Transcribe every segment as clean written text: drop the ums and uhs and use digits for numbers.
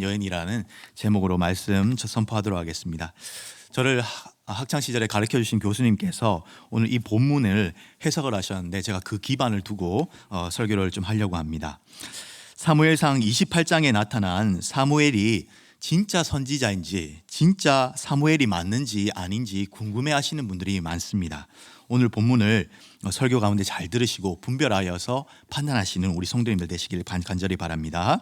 신접한 여인이라는 제목으로 말씀 선포하도록 하겠습니다. 저를 학창 시절에 가르쳐 주신 교수님께서 오늘 이 본문을 해석을 하셨는데 제가 그 기반을 두고 설교를 좀 하려고 합니다. 사무엘상 28장에 나타난 사무엘이 진짜 선지자인지 진짜 사무엘이 맞는지 아닌지 궁금해하시는 분들이 많습니다. 오늘 본문을 설교 가운데 잘 들으시고 분별하여서 판단하시는 우리 성도님들 되시길 간절히 바랍니다.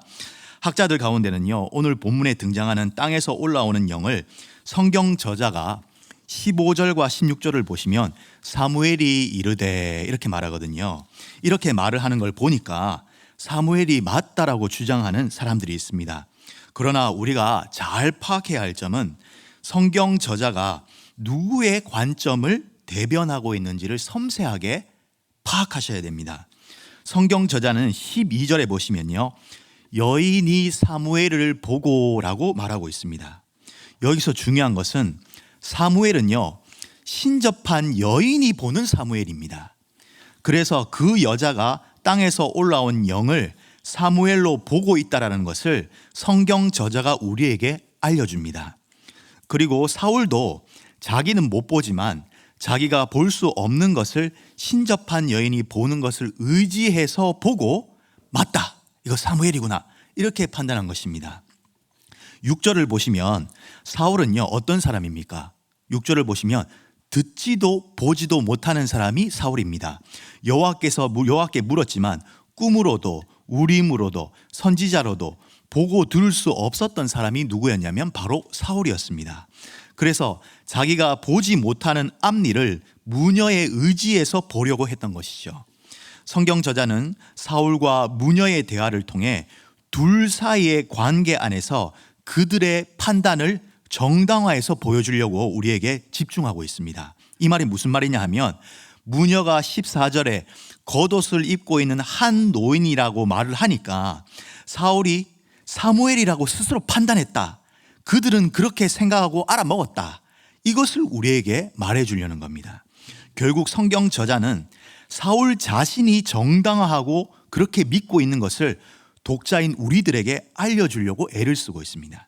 학자들 가운데는요, 오늘 본문에 등장하는 땅에서 올라오는 영을 성경 저자가 15절과 16절을 보시면 사무엘이 이르되 이렇게 말하거든요. 이렇게 말을 하는 걸 보니까 사무엘이 맞다라고 주장하는 사람들이 있습니다. 그러나 우리가 잘 파악해야 할 점은 성경 저자가 누구의 관점을 대변하고 있는지를 섬세하게 파악하셔야 됩니다. 성경 저자는 12절에 보시면요, 여인이 사무엘을 보고라고 말하고 있습니다. 여기서 중요한 것은 사무엘은요, 신접한 여인이 보는 사무엘입니다. 그래서 그 여자가 땅에서 올라온 영을 사무엘로 보고 있다는 것을 성경 저자가 우리에게 알려줍니다. 그리고 사울도 자기는 못 보지만 자기가 볼 수 없는 것을 신접한 여인이 보는 것을 의지해서 보고 맞다, 이거 사무엘이구나, 이렇게 판단한 것입니다. 6절을 보시면 사울은요, 어떤 사람입니까? 6절을 보시면 듣지도 보지도 못하는 사람이 사울입니다. 여호와께 물었지만 꿈으로도 우림으로도 선지자로도 보고 들을 수 없었던 사람이 누구였냐면 바로 사울이었습니다. 그래서 자기가 보지 못하는 앞일을 무녀에 의지해서 보려고 했던 것이죠. 성경 저자는 사울과 무녀의 대화를 통해 둘 사이의 관계 안에서 그들의 판단을 정당화해서 보여주려고 우리에게 집중하고 있습니다. 이 말이 무슨 말이냐 하면, 무녀가 14절에 겉옷을 입고 있는 한 노인이라고 말을 하니까 사울이 사무엘이라고 스스로 판단했다, 그들은 그렇게 생각하고 알아먹었다, 이것을 우리에게 말해주려는 겁니다. 결국 성경 저자는 사울 자신이 정당화하고 그렇게 믿고 있는 것을 독자인 우리들에게 알려주려고 애를 쓰고 있습니다.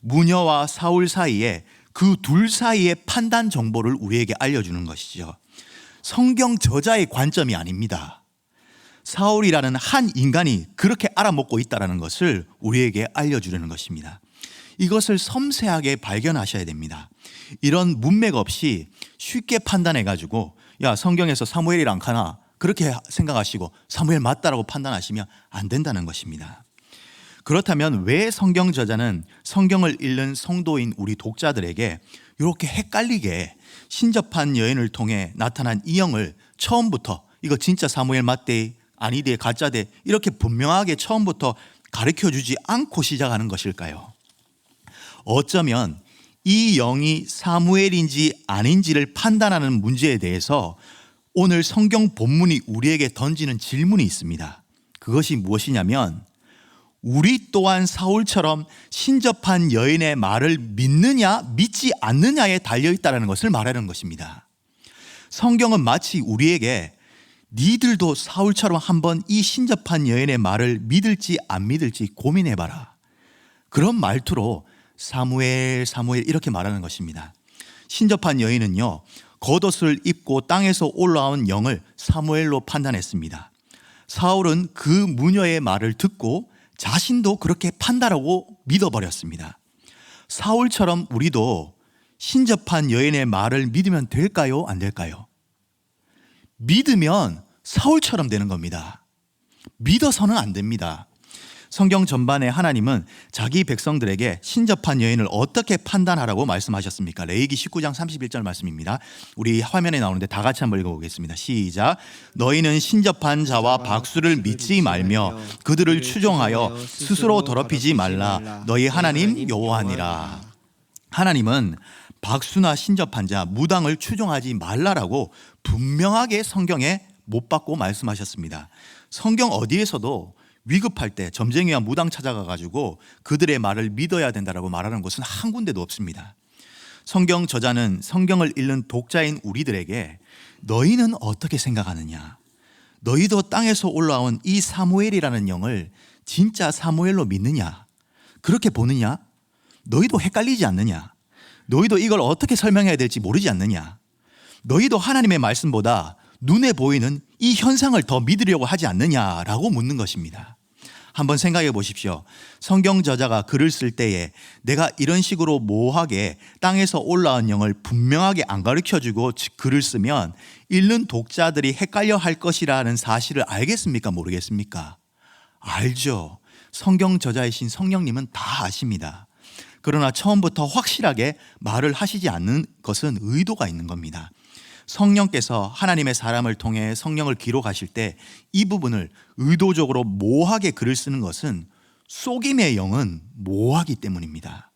무녀와 사울 사이에 그 둘 사이의 판단 정보를 우리에게 알려주는 것이죠. 성경 저자의 관점이 아닙니다. 사울이라는 한 인간이 그렇게 알아먹고 있다는 것을 우리에게 알려주려는 것입니다. 이것을 섬세하게 발견하셔야 됩니다. 이런 문맥 없이 쉽게 판단해가지고 야, 성경에서 사무엘이라 안 가나, 그렇게 생각하시고 사무엘 맞다라고 판단하시면 안 된다는 것입니다. 그렇다면 왜 성경 저자는 성경을 읽는 성도인 우리 독자들에게 이렇게 헷갈리게 신접한 여인을 통해 나타난 이 영을 처음부터 이거 진짜 사무엘 맞대 아니대 가짜대 이렇게 분명하게 처음부터 가르쳐주지 않고 시작하는 것일까요? 어쩌면 이 영이 사무엘인지 아닌지를 판단하는 문제에 대해서 오늘 성경 본문이 우리에게 던지는 질문이 있습니다. 그것이 무엇이냐면, 우리 또한 사울처럼 신접한 여인의 말을 믿느냐 믿지 않느냐에 달려있다는 것을 말하는 것입니다. 성경은 마치 우리에게 니들도 사울처럼 한번 이 신접한 여인의 말을 믿을지 안 믿을지 고민해봐라, 그런 말투로 사무엘 이렇게 말하는 것입니다. 신접한 여인은요, 겉옷을 입고 땅에서 올라온 영을 사무엘로 판단했습니다. 사울은 그 무녀의 말을 듣고 자신도 그렇게 판단하고 믿어버렸습니다. 사울처럼 우리도 신접한 여인의 말을 믿으면 될까요? 안 될까요? 믿으면 사울처럼 되는 겁니다. 믿어서는 안 됩니다. 성경 전반에 하나님은 자기 백성들에게 신접한 여인을 어떻게 판단하라고 말씀하셨습니까? 레위기 19장 31절 말씀입니다. 우리 화면에 나오는데 다 같이 한번 읽어보겠습니다. 시작. 너희는 신접한 자와 박수를 믿지 말며 그들을 추종하여 스스로 더럽히지 말라. 너희 하나님 여호와니라. 하나님은 박수나 신접한 자, 무당을 추종하지 말라라고 분명하게 성경에 못 박고 말씀하셨습니다. 성경 어디에서도 위급할 때 점쟁이와 무당 찾아가가지고 그들의 말을 믿어야 된다라고 말하는 것은 한 군데도 없습니다. 성경 저자는 성경을 읽는 독자인 우리들에게 너희는 어떻게 생각하느냐, 너희도 땅에서 올라온 이 사무엘이라는 영을 진짜 사무엘로 믿느냐, 그렇게 보느냐? 너희도 헷갈리지 않느냐? 너희도 이걸 어떻게 설명해야 될지 모르지 않느냐? 너희도 하나님의 말씀보다 눈에 보이는 이 현상을 더 믿으려고 하지 않느냐라고 묻는 것입니다. 한번 생각해 보십시오. 성경 저자가 글을 쓸 때에 내가 이런 식으로 모호하게 땅에서 올라온 영을 분명하게 안 가르쳐주고 글을 쓰면 읽는 독자들이 헷갈려 할 것이라는 사실을 알겠습니까? 모르겠습니까? 알죠. 성경 저자이신 성령님은 다 아십니다. 그러나 처음부터 확실하게 말을 하시지 않는 것은 의도가 있는 겁니다. 성령께서 하나님의 사람을 통해 성령을 기록하실 때 이 부분을 의도적으로 모호하게 글을 쓰는 것은 속임의 영은 모호하기 때문입니다.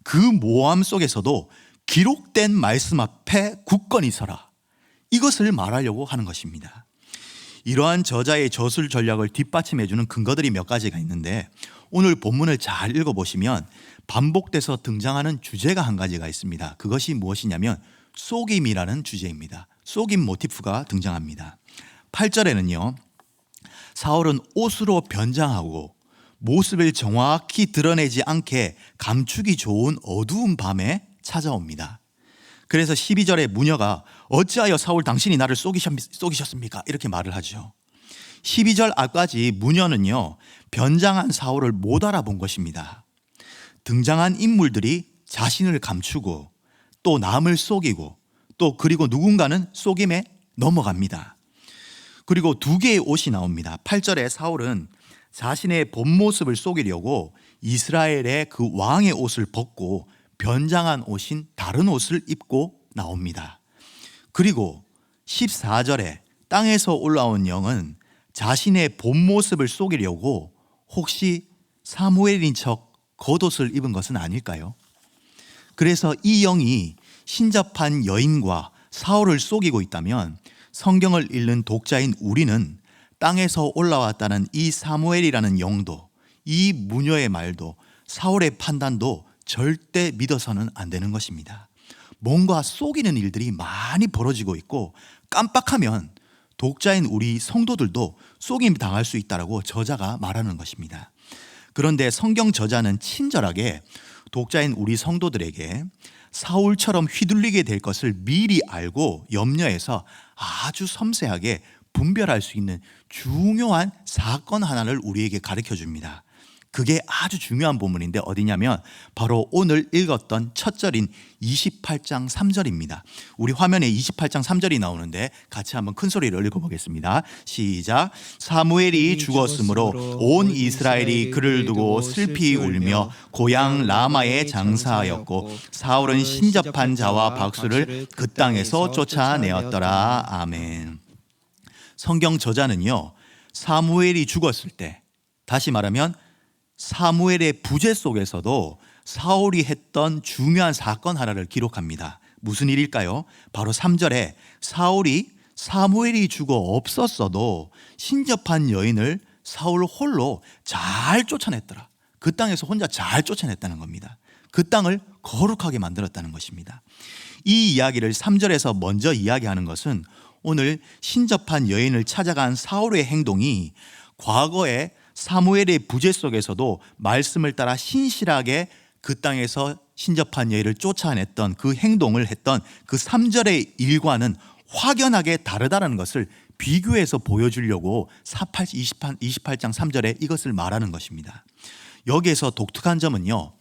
그 모호함 속에서도 기록된 말씀 앞에 굳건히 서라. 이것을 말하려고 하는 것입니다. 이러한 저자의 저술 전략을 뒷받침해주는 근거들이 몇 가지가 있는데 오늘 본문을 잘 읽어보시면 반복돼서 등장하는 주제가 한 가지가 있습니다. 그것이 무엇이냐면 속임이라는 주제입니다. 속임 모티프가 등장합니다. 8절에는요. 사울은 옷으로 변장하고 모습을 정확히 드러내지 않게 감추기 좋은 어두운 밤에 찾아옵니다. 그래서 12절에 무녀가 어찌하여 사울 당신이 나를 속이셨습니까? 이렇게 말을 하죠. 12절 앞까지 무녀는요. 변장한 사울을 못 알아본 것입니다. 등장한 인물들이 자신을 감추고 또 남을 속이고 또 그리고 누군가는 속임에 넘어갑니다. 그리고 두 개의 옷이 나옵니다. 8절에 사울은 자신의 본 모습을 속이려고 이스라엘의 그 왕의 옷을 벗고 변장한 옷인 다른 옷을 입고 나옵니다. 그리고 14절에 땅에서 올라온 영은 자신의 본 모습을 속이려고 혹시 사무엘인 척 겉옷을 입은 것은 아닐까요? 그래서 이 영이 신접한 여인과 사울을 속이고 있다면 성경을 읽는 독자인 우리는 땅에서 올라왔다는 이 사무엘이라는 영도 이 무녀의 말도 사울의 판단도 절대 믿어서는 안 되는 것입니다. 뭔가 속이는 일들이 많이 벌어지고 있고 깜빡하면 독자인 우리 성도들도 속임 당할 수 있다고 저자가 말하는 것입니다. 그런데 성경 저자는 친절하게 독자인 우리 성도들에게 사울처럼 휘둘리게 될 것을 미리 알고 염려해서 아주 섬세하게 분별할 수 있는 중요한 사건 하나를 우리에게 가르쳐 줍니다. 그게 아주 중요한 본문인데 어디냐면 바로 오늘 읽었던 첫 절인 28장 3절입니다. 우리 화면에 28장 3절이 나오는데 같이 한번 큰 소리로 읽어보겠습니다. 시작. 사무엘이 죽었으므로 온 이스라엘이 그를 두고 슬피 울며 고향 라마에 장사하였고 사울은 신접한 자와 박수를 그 땅에서 쫓아내었더라. 아멘. 성경 저자는요. 사무엘이 죽었을 때 다시 말하면 사무엘의 부재 속에서도 사울이 했던 중요한 사건 하나를 기록합니다. 무슨 일일까요? 바로 3절에 사무엘이 죽어 없었어도 신접한 여인을 사울 홀로 잘 쫓아냈더라. 그 땅에서 혼자 잘 쫓아냈다는 겁니다. 그 땅을 거룩하게 만들었다는 것입니다. 이 이야기를 3절에서 먼저 이야기하는 것은 오늘 신접한 여인을 찾아간 사울의 행동이 과거에 사무엘의 부재 속에서도 말씀을 따라 신실하게 그 땅에서 신접한 여인을 쫓아냈던 그 행동을 했던 그 3절의 일과는 확연하게 다르다는 것을 비교해서 보여주려고 28장 3절에 이것을 말하는 것입니다. 여기에서 독특한 점은요.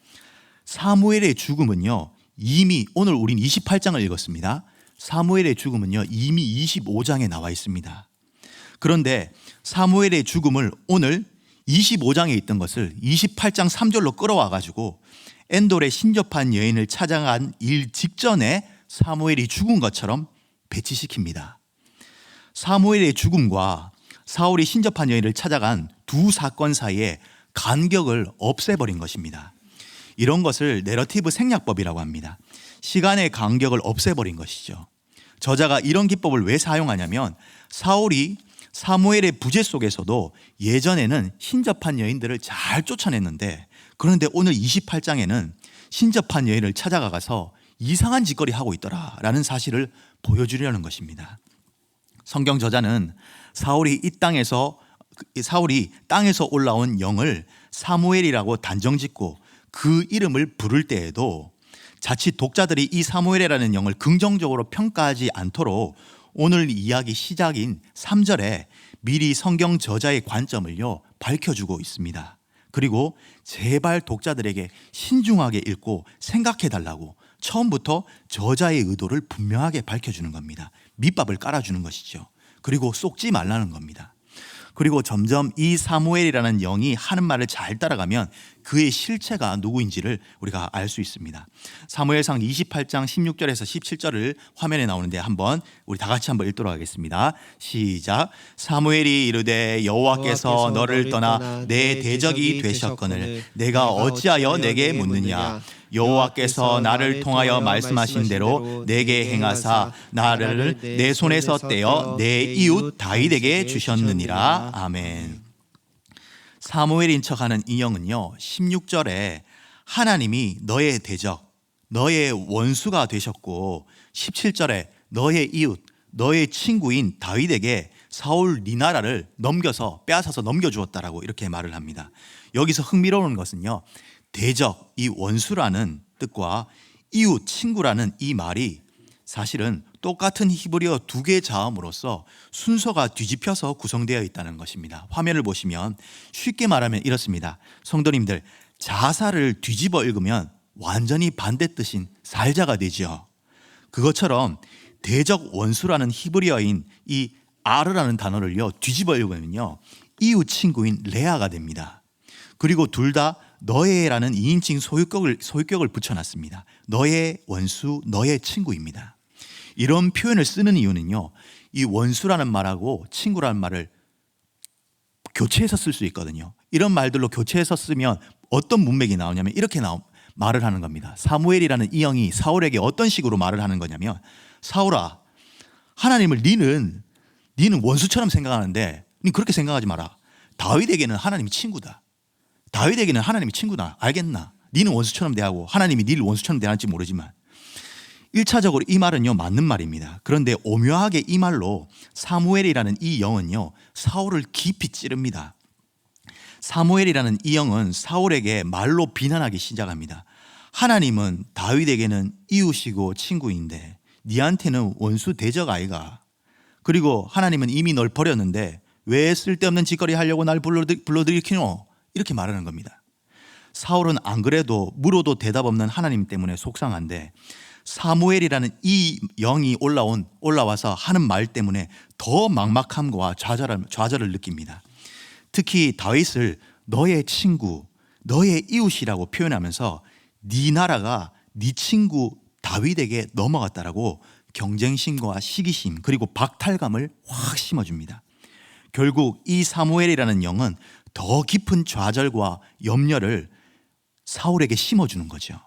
사무엘의 죽음은요. 이미 오늘 우린 28장을 읽었습니다. 사무엘의 죽음은요. 이미 25장에 나와 있습니다. 그런데 사무엘의 죽음을 오늘 25장에 있던 것을 28장 3절로 끌어와 가지고 엔돌의 신접한 여인을 찾아간 일 직전에 사무엘이 죽은 것처럼 배치시킵니다. 사무엘의 죽음과 사울이 신접한 여인을 찾아간 두 사건 사이에 간격을 없애버린 것입니다. 이런 것을 내러티브 생략법이라고 합니다. 시간의 간격을 없애버린 것이죠. 저자가 이런 기법을 왜 사용하냐면 사울이 사무엘의 부재 속에서도 예전에는 신접한 여인들을 잘 쫓아냈는데 그런데 오늘 28장에는 신접한 여인을 찾아가서 이상한 짓거리 하고 있더라라는 사실을 보여주려는 것입니다. 성경 저자는 사울이 땅에서 올라온 영을 사무엘이라고 단정짓고 그 이름을 부를 때에도 자칫 독자들이 이 사무엘이라는 영을 긍정적으로 평가하지 않도록 오늘 이야기 시작인 3절에 미리 성경 저자의 관점을요 밝혀주고 있습니다. 그리고 제발 독자들에게 신중하게 읽고 생각해달라고 처음부터 저자의 의도를 분명하게 밝혀주는 겁니다. 밑밥을 깔아주는 것이죠. 그리고 쏙지 말라는 겁니다. 그리고 점점 이 사무엘이라는 영이 하는 말을 잘 따라가면 그의 실체가 누구인지를 우리가 알 수 있습니다. 사무엘상 28장 16절에서 17절을 화면에 나오는데 한번 우리 다 같이 한번 읽도록 하겠습니다. 시작. 사무엘이 이르되 여호와께서 너를 떠나 내 대적이 되셨거늘 내가 어찌하여 내게 묻느냐. 여호와께서 나를 통하여 말씀하신 대로 내게 행하사 나를 내 손에서 떼어 내 이웃 다윗에게 주셨느니라. 아멘. 사무엘인 척하는 이 영은요 16절에 하나님이 너의 대적, 너의 원수가 되셨고 17절에 너의 이웃, 너의 친구인 다윗에게 사울 네 나라를 넘겨서 빼앗아서 넘겨주었다라고 이렇게 말을 합니다. 여기서 흥미로운 것은요 대적, 이 원수라는 뜻과 이웃, 친구라는 이 말이 사실은 똑같은 히브리어 두 개의 자음으로서 순서가 뒤집혀서 구성되어 있다는 것입니다. 화면을 보시면 쉽게 말하면 이렇습니다. 성도님들, 자사를 뒤집어 읽으면 완전히 반대 뜻인 살자가 되죠. 그것처럼 대적 원수라는 히브리어인 이 아르라는 단어를요 뒤집어 읽으면요 이웃 친구인 레아가 됩니다. 그리고 둘 다 너의라는 2인칭 소유격을 붙여놨습니다. 너의 원수, 너의 친구입니다. 이런 표현을 쓰는 이유는요 이 원수라는 말하고 친구라는 말을 교체해서 쓸 수 있거든요. 이런 말들로 교체해서 쓰면 어떤 문맥이 나오냐면 이렇게 말을 하는 겁니다. 사무엘이라는 이 영이 사울에게 어떤 식으로 말을 하는 거냐면 사울아, 하나님을 니는 원수처럼 생각하는데 니 그렇게 생각하지 마라. 다윗에게는 하나님이 친구다. 다윗에게는 하나님이 친구다. 알겠나? 니는 원수처럼 대하고 하나님이 니를 원수처럼 대할지 모르지만 1차적으로 이 말은요 맞는 말입니다. 그런데 오묘하게 이 말로 사무엘이라는 이 영은요 사울을 깊이 찌릅니다. 사무엘이라는 이 영은 사울에게 말로 비난하기 시작합니다. 하나님은 다윗에게는 이웃이고 친구인데 니한테는 원수 대적 아이가. 그리고 하나님은 이미 널 버렸는데 왜 쓸데없는 짓거리 하려고 날 불러들이키노? 이렇게 말하는 겁니다. 사울은 안 그래도 물어도 대답 없는 하나님 때문에 속상한데 사무엘이라는 이 영이 올라와서 하는 말 때문에 더 막막함과 좌절을 느낍니다. 특히 다윗을 너의 친구, 너의 이웃이라고 표현하면서 네 나라가 네 친구 다윗에게 넘어갔다라고 경쟁심과 시기심 그리고 박탈감을 확 심어줍니다. 결국 이 사무엘이라는 영은 더 깊은 좌절과 염려를 사울에게 심어주는 거죠.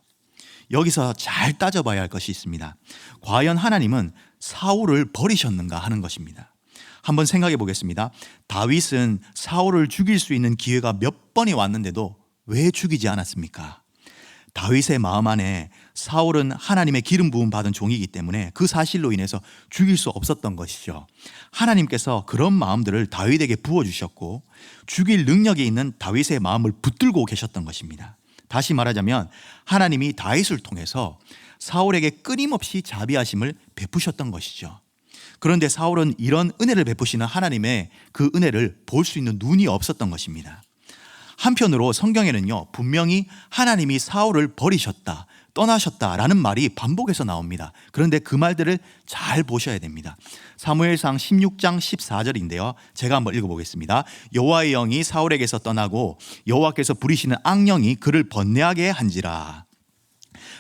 여기서 잘 따져봐야 할 것이 있습니다. 과연 하나님은 사울을 버리셨는가 하는 것입니다. 한번 생각해 보겠습니다. 다윗은 사울을 죽일 수 있는 기회가 몇 번이 왔는데도 왜 죽이지 않았습니까? 다윗의 마음 안에 사울은 하나님의 기름 부음 받은 종이기 때문에 그 사실로 인해서 죽일 수 없었던 것이죠. 하나님께서 그런 마음들을 다윗에게 부어주셨고 죽일 능력이 있는 다윗의 마음을 붙들고 계셨던 것입니다. 다시 말하자면 하나님이 다윗을 통해서 사울에게 끊임없이 자비하심을 베푸셨던 것이죠. 그런데 사울은 이런 은혜를 베푸시는 하나님의 그 은혜를 볼 수 있는 눈이 없었던 것입니다. 한편으로 성경에는요 분명히 하나님이 사울을 버리셨다, 떠나셨다라는 말이 반복해서 나옵니다. 그런데 그 말들을 잘 보셔야 됩니다. 사무엘상 16장 14절인데요. 제가 한번 읽어보겠습니다. 여호와의 영이 사울에게서 떠나고 여호와께서 부리시는 악령이 그를 번뇌하게 한지라.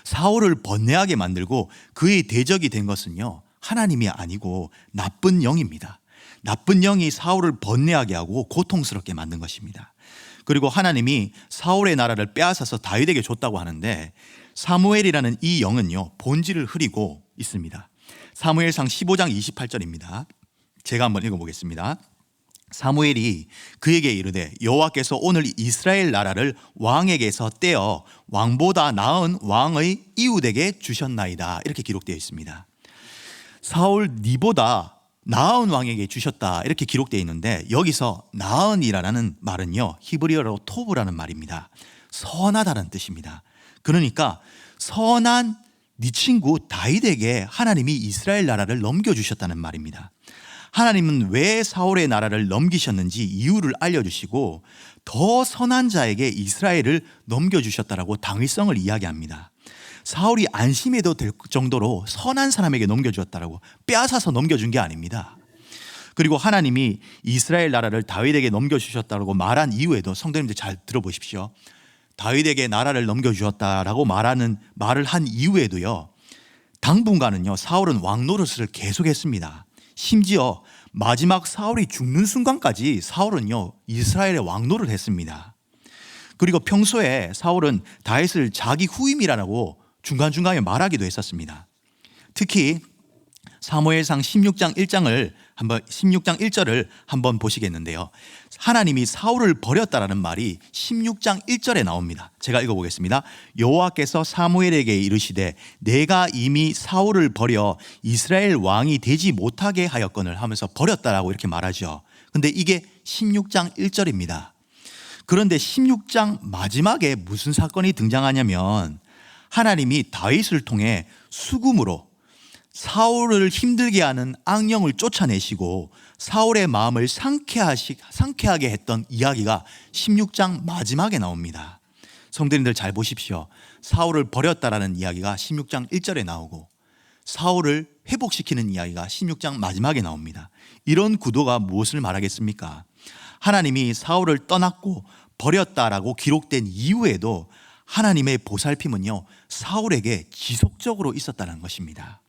사울을 번뇌하게 만들고 그의 대적이 된 것은요 하나님이 아니고 나쁜 영입니다. 나쁜 영이 사울을 번뇌하게 하고 고통스럽게 만든 것입니다. 그리고 하나님이 사울의 나라를 빼앗아서 다윗에게 줬다고 하는데 사무엘이라는 이 영은요 본질을 흐리고 있습니다. 사무엘상 15장 28절입니다. 제가 한번 읽어보겠습니다. 사무엘이 그에게 이르되 여호와께서 오늘 이스라엘 나라를 왕에게서 떼어 왕보다 나은 왕의 이웃에게 주셨나이다. 이렇게 기록되어 있습니다. 사울 니보다 나은 왕에게 주셨다 이렇게 기록되어 있는데 여기서 나은이라는 말은요 히브리어로 토브라는 말입니다. 선하다는 뜻입니다. 그러니까 선한 네 친구 다윗에게 하나님이 이스라엘 나라를 넘겨주셨다는 말입니다. 하나님은 왜 사울의 나라를 넘기셨는지 이유를 알려주시고 더 선한 자에게 이스라엘을 넘겨주셨다라고 당위성을 이야기합니다. 사울이 안심해도 될 정도로 선한 사람에게 넘겨주었다라고 빼앗아서 넘겨준 게 아닙니다. 그리고 하나님이 이스라엘 나라를 다윗에게 넘겨주셨다고 말한 이후에도 성도님들 잘 들어보십시오. 다윗에게 나라를 넘겨주었다라고 말을 한 이후에도요, 당분간은요 사울은 왕 노릇을 계속했습니다. 심지어 마지막 사울이 죽는 순간까지 사울은요 이스라엘의 왕 노릇을 했습니다. 그리고 평소에 사울은 다윗을 자기 후임이라고 중간중간에 말하기도 했었습니다. 특히 사무엘상 16장 1절을 한번 보시겠는데요. 하나님이 사울을 버렸다라는 말이 16장 1절에 나옵니다. 제가 읽어보겠습니다. 여호와께서 사무엘에게 이르시되 내가 이미 사울을 버려 이스라엘 왕이 되지 못하게 하였거늘 하면서 버렸다라고 이렇게 말하죠. 근데 이게 16장 1절입니다. 그런데 16장 마지막에 무슨 사건이 등장하냐면 하나님이 다윗을 통해 수금으로 사울을 힘들게 하는 악령을 쫓아내시고 사울의 마음을 상쾌하게 했던 이야기가 16장 마지막에 나옵니다. 성도님들 잘 보십시오. 사울을 버렸다라는 이야기가 16장 1절에 나오고 사울을 회복시키는 이야기가 16장 마지막에 나옵니다. 이런 구도가 무엇을 말하겠습니까? 하나님이 사울을 떠났고 버렸다라고 기록된 이후에도 하나님의 보살핌은요 사울에게 지속적으로 있었다는 것입니다.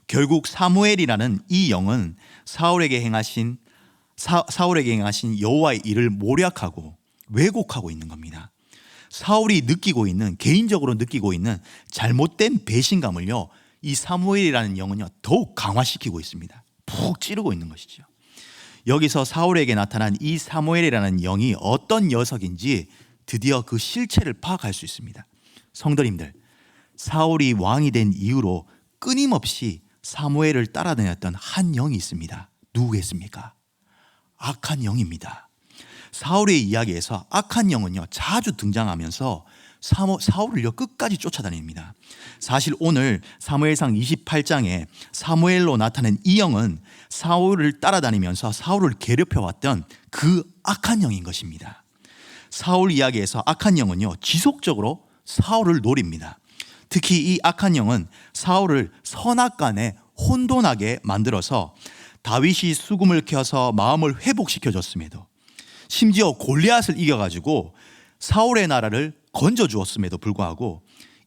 결국 사무엘이라는 이 영은 사울에게 행하신 여호와의 일을 모략하고 왜곡하고 있는 겁니다. 사울이 개인적으로 느끼고 있는 잘못된 배신감을요 이 사무엘이라는 영은요 더욱 강화시키고 있습니다. 푹 찌르고 있는 것이죠. 여기서 사울에게 나타난 이 사무엘이라는 영이 어떤 녀석인지 드디어 그 실체를 파악할 수 있습니다. 성도님들, 사울이 왕이 된 이후로 끊임없이 사무엘을 따라다녔던 한 영이 있습니다. 누구겠습니까? 악한 영입니다. 사울의 이야기에서 악한 영은요 자주 등장하면서 사울을요 끝까지 쫓아다닙니다. 사실 오늘 사무엘상 28장에 사무엘로 나타난 이 영은 사울을 따라다니면서 사울을 괴롭혀왔던 그 악한 영인 것입니다. 사울 이야기에서 악한 영은요 지속적으로 사울을 노립니다. 특히 이 악한 영은 사울을 선악간에 혼돈하게 만들어서 다윗이 수금을 켜서 마음을 회복시켜줬음에도 심지어 골리앗을 이겨가지고 사울의 나라를 건져주었음에도 불구하고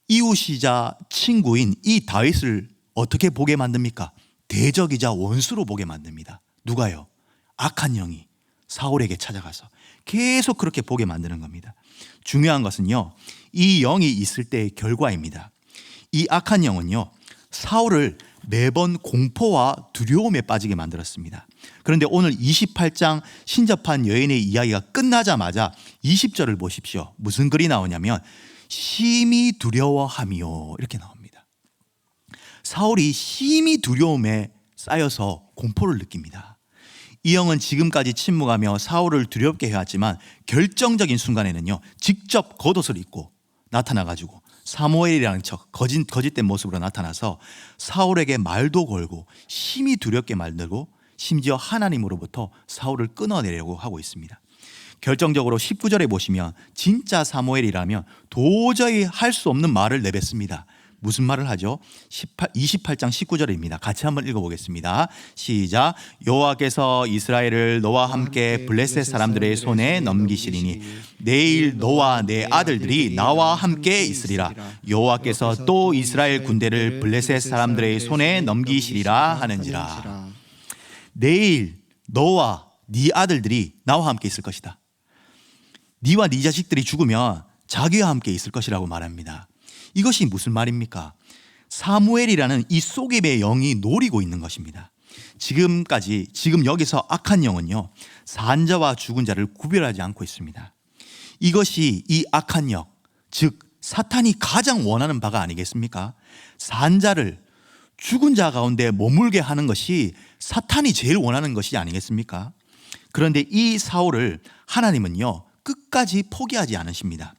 이웃이자 친구인 이 다윗을 어떻게 보게 만듭니까? 대적이자 원수로 보게 만듭니다. 누가요? 악한 영이 사울에게 찾아가서 계속 그렇게 보게 만드는 겁니다. 중요한 것은요 이 영이 있을 때의 결과입니다. 이 악한 영은요 사울을 매번 공포와 두려움에 빠지게 만들었습니다. 그런데 오늘 28장 신접한 여인의 이야기가 끝나자마자 20절을 보십시오. 무슨 글이 나오냐면 심히 두려워하며 이렇게 나옵니다. 사울이 심히 두려움에 쌓여서 공포를 느낍니다. 이 영은 지금까지 침묵하며 사울을 두렵게 해왔지만 결정적인 순간에는요 직접 겉옷을 입고 나타나가지고 사무엘이라는 척 거짓된 모습으로 나타나서 사울에게 말도 걸고 심히 두렵게 만들고 심지어 하나님으로부터 사울을 끊어내려고 하고 있습니다. 결정적으로 19절에 보시면 진짜 사무엘이라면 도저히 할 수 없는 말을 내뱉습니다. 무슨 말을 하죠? 28장 19절입니다. 같이 한번 읽어보겠습니다. 시작. 여호와께서 이스라엘을 너와 함께 블레셋 사람들의 손에 넘기시리니 내일 너와 내 아들들이 나와 함께 있으리라. 여호와께서 또 이스라엘 군대를 블레셋 사람들의 손에 넘기시리라 하는지라. 내일 너와 네 아들들이 나와 함께 있을 것이다. 네와 네 자식들이 죽으면 자기와 함께 있을 것이라고 말합니다. 이것이 무슨 말입니까? 사무엘이라는 이 속임의 영이 노리고 있는 것입니다. 지금 여기서 악한 영은요 산자와 죽은 자를 구별하지 않고 있습니다. 이것이 이 악한 영, 즉 사탄이 가장 원하는 바가 아니겠습니까? 산자를 죽은 자 가운데 머물게 하는 것이 사탄이 제일 원하는 것이 아니겠습니까? 그런데 이 사울을 하나님은요 끝까지 포기하지 않으십니다.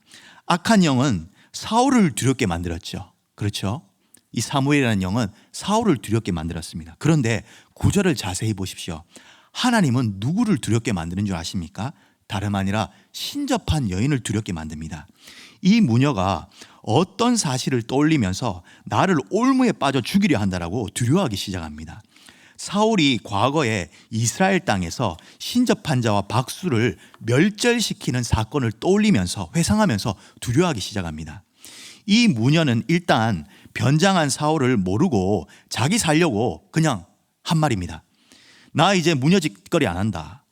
악한 영은 사울을 두렵게 만들었죠. 그렇죠? 이 사무엘이라는 영은 사울을 두렵게 만들었습니다. 그런데 구절을 자세히 보십시오. 하나님은 누구를 두렵게 만드는 줄 아십니까? 다름 아니라 신접한 여인을 두렵게 만듭니다. 이 무녀가 어떤 사실을 떠올리면서 나를 올무에 빠져 죽이려 한다라고 두려워하기 시작합니다. 사울이 과거에 이스라엘 땅에서 신접한 자와 박수를 멸절시키는 사건을 떠올리면서 회상하면서 두려워하기 시작합니다. 이 무녀는 일단 변장한 사울을 모르고 자기 살려고 그냥 한 말입니다. 나 이제 무녀 짓거리 안 한다.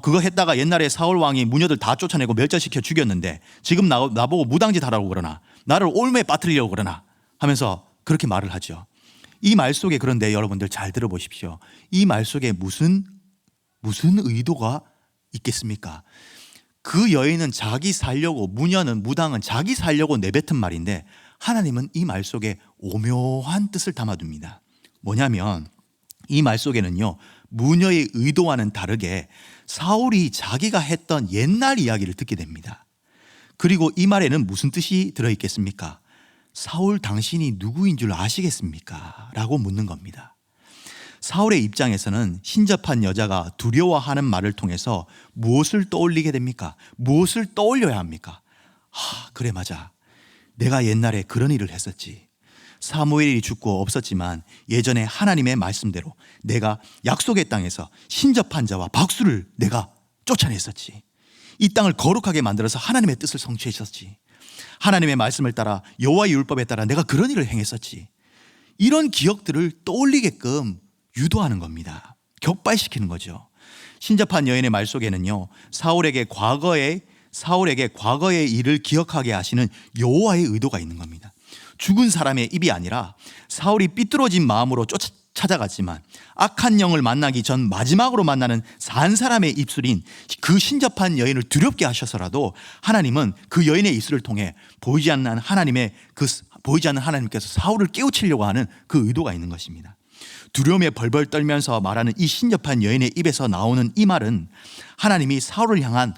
그거 했다가 옛날에 사울 왕이 무녀들 다 쫓아내고 멸절시켜 죽였는데 지금 나보고 무당짓 하라고 그러나, 나를 올무에 빠뜨리려고 그러나 하면서 그렇게 말을 하죠. 이 말 속에, 그런데 여러분들 잘 들어보십시오. 이 말 속에 무슨 의도가 있겠습니까? 그 여인은 자기 살려고, 무녀는, 무당은 자기 살려고 내뱉은 말인데 하나님은 이 말 속에 오묘한 뜻을 담아둡니다. 뭐냐면 이 말 속에는요, 무녀의 의도와는 다르게 사울이 자기가 했던 옛날 이야기를 듣게 됩니다. 그리고 이 말에는 무슨 뜻이 들어있겠습니까? 사울, 당신이 누구인 줄 아시겠습니까? 라고 묻는 겁니다. 사울의 입장에서는 신접한 여자가 두려워하는 말을 통해서 무엇을 떠올리게 됩니까? 무엇을 떠올려야 합니까? 그래, 맞아. 내가 옛날에 그런 일을 했었지. 사무엘이 죽고 없었지만 예전에 하나님의 말씀대로 내가 약속의 땅에서 신접한 자와 박수를 내가 쫓아냈었지. 이 땅을 거룩하게 만들어서 하나님의 뜻을 성취했었지. 하나님의 말씀을 따라, 여호와의 율법에 따라 내가 그런 일을 행했었지. 이런 기억들을 떠올리게끔 유도하는 겁니다. 격발시키는 거죠. 신접한 여인의 말 속에는요, 사울에게 과거의 일을 기억하게 하시는 여호와의 의도가 있는 겁니다. 죽은 사람의 입이 아니라 사울이 삐뚤어진 마음으로 찾아갔지만 악한 영을 만나기 전 마지막으로 만나는 산 사람의 입술인 그 신접한 여인을 두렵게 하셔서라도 하나님은 그 여인의 입술을 통해 보이지 않는 하나님께서 사울을 깨우치려고 하는 그 의도가 있는 것입니다. 두려움에 벌벌 떨면서 말하는 이 신접한 여인의 입에서 나오는 이 말은 하나님이 사울을 향한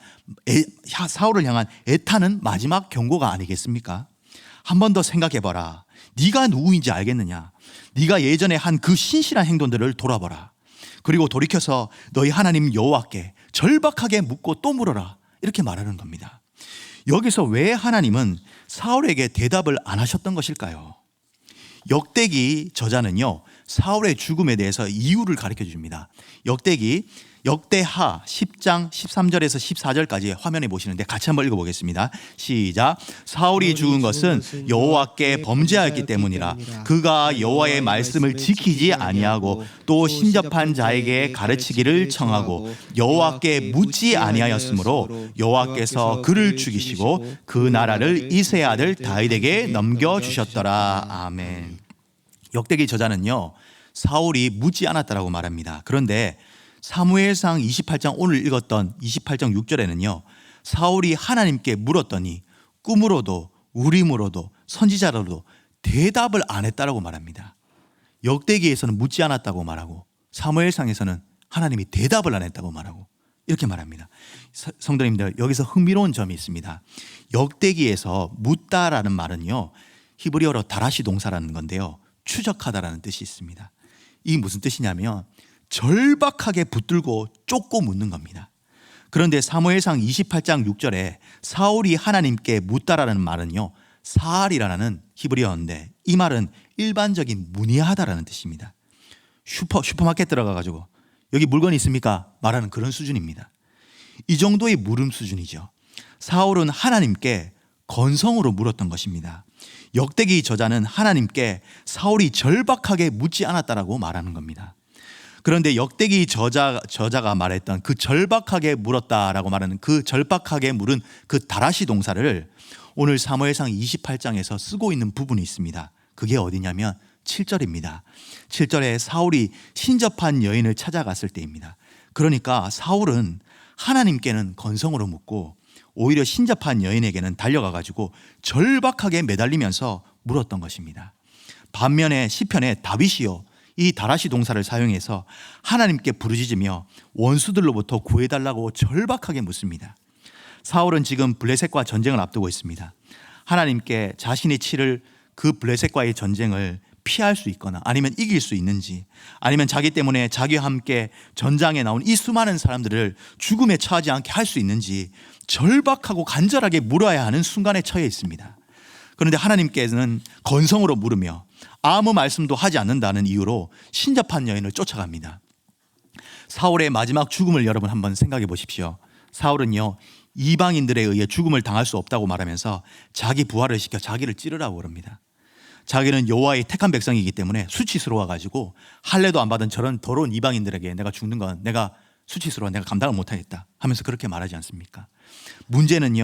애타는 마지막 경고가 아니겠습니까? 한 번 더 생각해봐라. 네가 누구인지 알겠느냐? 네가 예전에 한 그 신실한 행동들을 돌아보라. 그리고 돌이켜서 너희 하나님 여호와께 절박하게 묻고 또 물어라. 이렇게 말하는 겁니다. 여기서 왜 하나님은 사울에게 대답을 안 하셨던 것일까요? 역대기 저자는요, 사울의 죽음에 대해서 이유를 가르쳐 줍니다. 역대하 10장 13절에서 14절까지 화면에 보시는데 같이 한번 읽어보겠습니다. 시작. 사울이 죽은 것은 여호와께 범죄하였기 때문이라. 그가 여호와의 말씀을 지키지 아니하고 또 신접한 자에게 가르치기를 청하고 여호와께 묻지 아니하였으므로 여호와께서 그를 죽이시고 그 나라를 이새의 아들 다윗에게 넘겨주셨더라. 아멘. 역대기 저자는요, 사울이 묻지 않았다라고 말합니다. 그런데 사무엘상 28장, 오늘 읽었던 28장 6절에는요, 사울이 하나님께 물었더니 꿈으로도 우림으로도 선지자로도 대답을 안 했다라고 말합니다. 역대기에서는 묻지 않았다고 말하고 사무엘상에서는 하나님이 대답을 안 했다고 말하고 이렇게 말합니다. 성도님들, 여기서 흥미로운 점이 있습니다. 역대기에서 묻다라는 말은요, 히브리어로 다라시 동사라는 건데요, 추적하다라는 뜻이 있습니다. 이게 무슨 뜻이냐면 절박하게 붙들고 쫓고 묻는 겁니다. 그런데 사무엘상 28장 6절에 사울이 하나님께 묻다라는 말은요, 사알이라는 히브리어인데 이 말은 일반적인 문의하다라는 뜻입니다. 슈퍼마켓 들어가가지고 여기 물건이 있습니까? 말하는 그런 수준입니다. 이 정도의 물음 수준이죠. 사울은 하나님께 건성으로 물었던 것입니다. 역대기 저자는 하나님께 사울이 절박하게 묻지 않았다라고 말하는 겁니다. 그런데 역대기 저자가 말했던 그 절박하게 물었다라고 말하는 그 절박하게 물은 그 다라시 동사를 오늘 사무엘상 28장에서 쓰고 있는 부분이 있습니다. 그게 어디냐면 7절입니다. 7절에 사울이 신접한 여인을 찾아갔을 때입니다. 그러니까 사울은 하나님께는 건성으로 묻고 오히려 신접한 여인에게는 달려가가지고 절박하게 매달리면서 물었던 것입니다. 반면에 시편에 다윗이요, 이 다라시 동사를 사용해서 하나님께 부르짖으며 원수들로부터 구해달라고 절박하게 묻습니다. 사울은 지금 블레셋과 전쟁을 앞두고 있습니다. 하나님께 자신이 치를 그 블레셋과의 전쟁을 피할 수 있거나 아니면 이길 수 있는지, 아니면 자기 때문에 자기와 함께 전장에 나온 이 수많은 사람들을 죽음에 처하지 않게 할 수 있는지 절박하고 간절하게 물어야 하는 순간에 처해 있습니다. 그런데 하나님께서는 건성으로 물으며 아무 말씀도 하지 않는다는 이유로 신접한 여인을 쫓아갑니다. 사울의 마지막 죽음을 여러분 한번 생각해 보십시오. 사울은요, 이방인들에 의해 죽음을 당할 수 없다고 말하면서 자기 부하를 시켜 자기를 찌르라고 그럽니다. 자기는 여호와의 택한 백성이기 때문에 수치스러워 가지고 할례도 안 받은 저런 더러운 이방인들에게 내가 죽는 건 내가 수치스러워, 내가 감당을 못하겠다 하면서 그렇게 말하지 않습니까? 문제는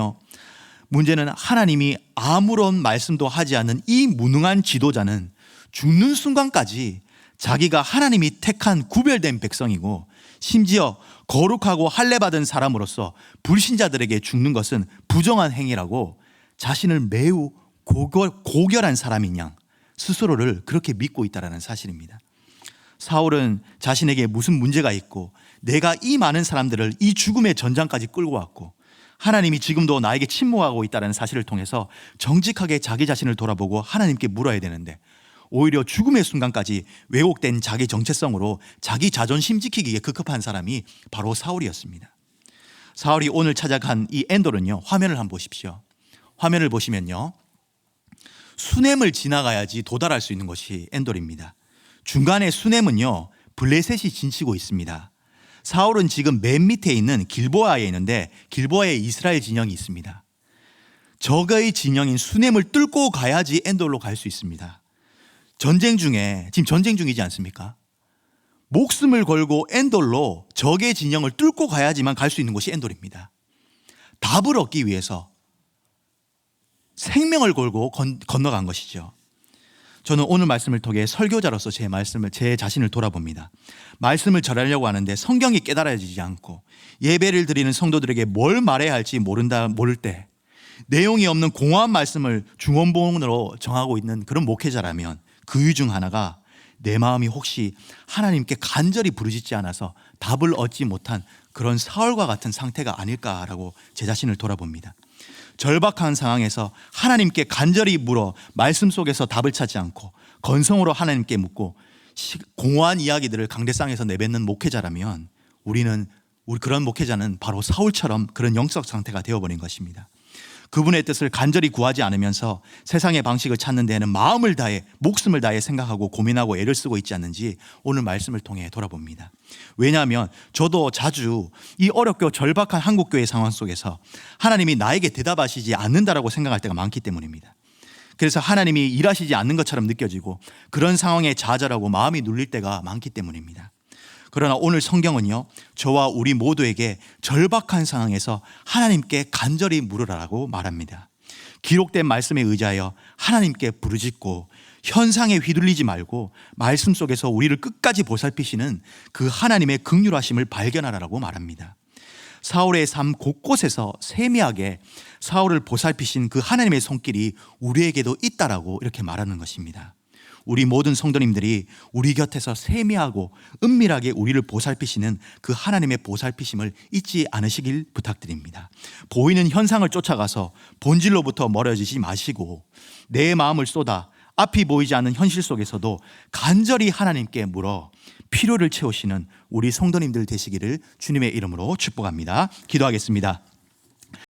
하나님이 아무런 말씀도 하지 않는 이 무능한 지도자는 죽는 순간까지 자기가 하나님이 택한 구별된 백성이고 심지어 거룩하고 할례받은 사람으로서 불신자들에게 죽는 것은 부정한 행위라고 자신을 매우 고결한 사람인 양 스스로를 그렇게 믿고 있다는 사실입니다. 사울은 자신에게 무슨 문제가 있고 내가 이 많은 사람들을 이 죽음의 전장까지 끌고 왔고 하나님이 지금도 나에게 침묵하고 있다는 사실을 통해서 정직하게 자기 자신을 돌아보고 하나님께 물어야 되는데 오히려 죽음의 순간까지 왜곡된 자기 정체성으로 자기 자존심 지키기에 급급한 사람이 바로 사울이었습니다. 사울이 오늘 찾아간 이 엔돌은요, 화면을 한번 보십시오. 화면을 보시면요, 수넴을 지나가야지 도달할 수 있는 곳이 엔돌입니다. 중간에 수넴은요, 블레셋이 진치고 있습니다. 사울은 지금 맨 밑에 있는 길보아에 있는데 길보아에 이스라엘 진영이 있습니다. 적의 진영인 수넴을 뚫고 가야지 엔돌로 갈 수 있습니다. 전쟁 중에, 지금 전쟁 중이지 않습니까? 목숨을 걸고 엔돌로 적의 진영을 뚫고 가야지만 갈 수 있는 곳이 엔돌입니다. 답을 얻기 위해서 생명을 걸고 건너간 것이죠. 저는 오늘 말씀을 통해 설교자로서 제 자신을 돌아봅니다. 말씀을 전하려고 하는데 성경이 깨달아지지 않고 예배를 드리는 성도들에게 뭘 말해야 할지 모를 때 내용이 없는 공허한 말씀을 중원봉으로 정하고 있는 그런 목회자라면 그 이유 중 하나가 내 마음이 혹시 하나님께 간절히 부르짖지 않아서 답을 얻지 못한 그런 사울과 같은 상태가 아닐까라고 제 자신을 돌아봅니다. 절박한 상황에서 하나님께 간절히 물어 말씀 속에서 답을 찾지 않고 건성으로 하나님께 묻고 공허한 이야기들을 강대상에서 내뱉는 목회자라면 우리 그런 목회자는 바로 사울처럼 그런 영적 상태가 되어버린 것입니다. 그분의 뜻을 간절히 구하지 않으면서 세상의 방식을 찾는 데에는 마음을 다해 목숨을 다해 생각하고 고민하고 애를 쓰고 있지 않는지 오늘 말씀을 통해 돌아봅니다. 왜냐하면 저도 자주 이 어렵고 절박한 한국교회 상황 속에서 하나님이 나에게 대답하시지 않는다라고 생각할 때가 많기 때문입니다. 그래서 하나님이 일하시지 않는 것처럼 느껴지고 그런 상황에 좌절하고 마음이 눌릴 때가 많기 때문입니다. 그러나 오늘 성경은요, 저와 우리 모두에게 절박한 상황에서 하나님께 간절히 물으라고 말합니다. 기록된 말씀에 의지하여 하나님께 부르짖고 현상에 휘둘리지 말고 말씀 속에서 우리를 끝까지 보살피시는 그 하나님의 긍휼하심을 발견하라고 말합니다. 사울의 삶 곳곳에서 세미하게 사울을 보살피신 그 하나님의 손길이 우리에게도 있다라고 이렇게 말하는 것입니다. 우리 모든 성도님들이 우리 곁에서 세미하고 은밀하게 우리를 보살피시는 그 하나님의 보살피심을 잊지 않으시길 부탁드립니다. 보이는 현상을 쫓아가서 본질로부터 멀어지지 마시고 내 마음을 쏟아 앞이 보이지 않는 현실 속에서도 간절히 하나님께 물어 필요를 채우시는 우리 성도님들 되시기를 주님의 이름으로 축복합니다. 기도하겠습니다.